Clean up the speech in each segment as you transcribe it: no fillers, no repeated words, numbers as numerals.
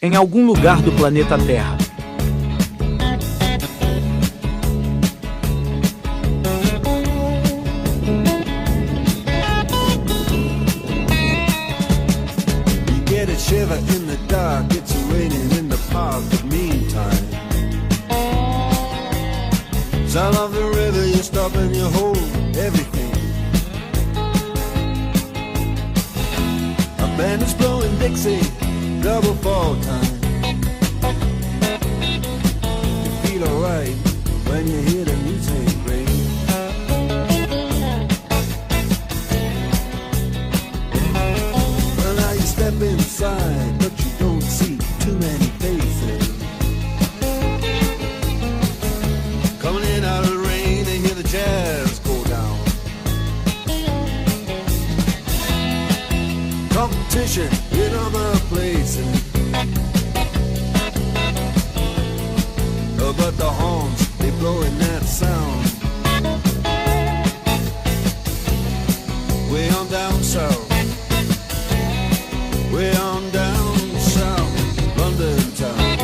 Em algum lugar do planeta Terra. You get a shiver in the dark, it's raining in the park, but meantime sound of the river, you stop and you hold everything. A band is blowing Dixie, double fall time. You feel alright when you hear the music ring. Well, now you step inside, but you don't see too many faces. Coming in out of the rain, they hear the jazz go down. Competition in other places, but the horns, they blowing that sound. Way on down south, way on down south, London town.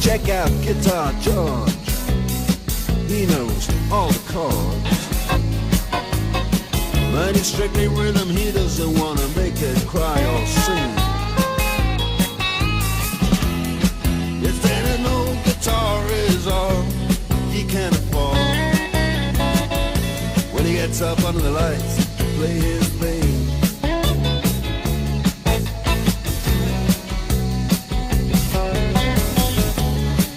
Check out Guitar George, he knows all the chords. But it's strictly rhythm, he doesn't wanna make it cry or sing. If there ain't no guitar is all he can afford, when he gets up under the lights to play his thing.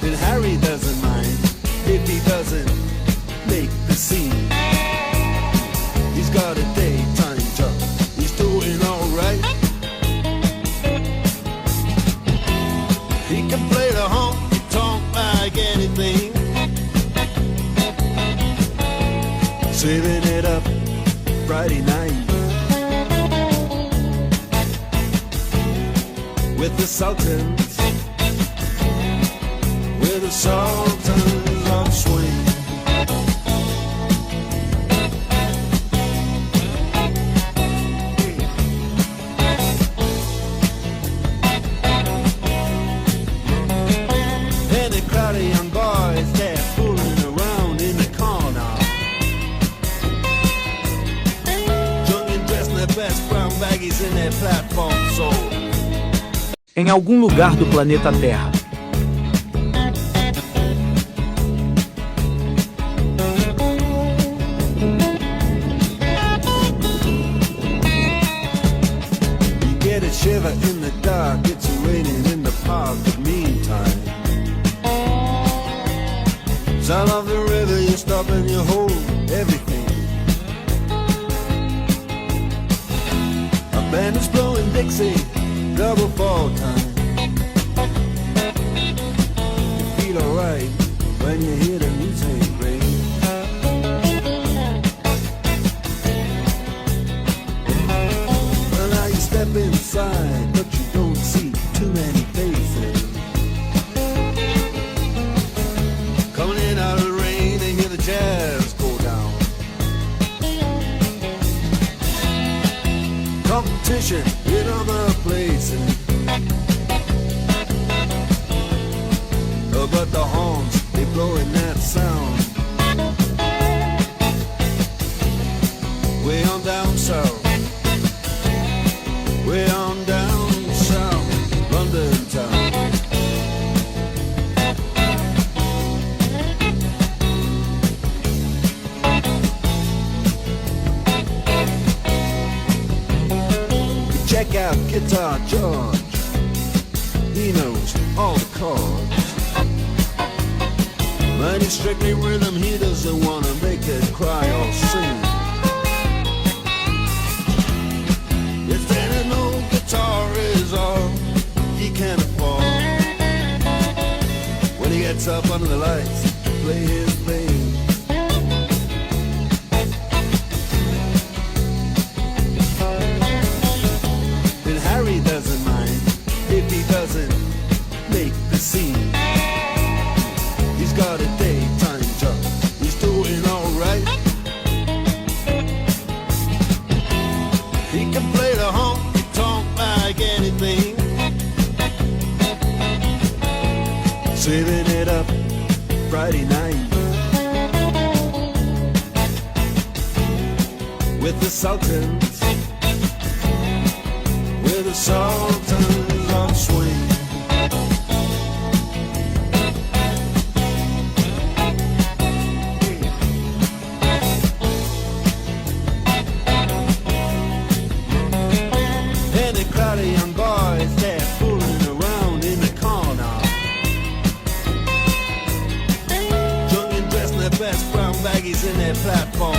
And Harry doesn't mind if he doesn't make the scene. He's got a daytime job, he's doing alright. He can play the honky-tonk like anything, saving it up Friday night with the Sultans, with the Sultans of Swing. The young boys, they're fooling around in the corner, drunk and dressed in their best brown baggies in their platform soul. Em algum lugar do planeta Terra. You get a shiver in the dark, it's raining in the park, but meantime sound of the river, you stop and you hold everything. A band is blowing Dixie, double fall time. You feel alright when you hear the music ring. Well, now you step inside, but you don't see too many faces. Out of the rain, they hear the jazz go down. Competition in other places, but the horns, they blowing that sound. Way on down south, way on down south, London town. Check out Guitar George, he knows all the chords. But it's strictly rhythm, he doesn't wanna make it cry or sing. If there ain't no guitar is all he can afford, when he gets up under the lights to play his thing. Harry doesn't mind if he doesn't make the scene. He's got a daytime saving it up Friday night with the Sultans, with the Sultans of Swing. And a crowd of young boys, they're fooling around in the corner, drunk and dressed in their best brown baggies in their platform.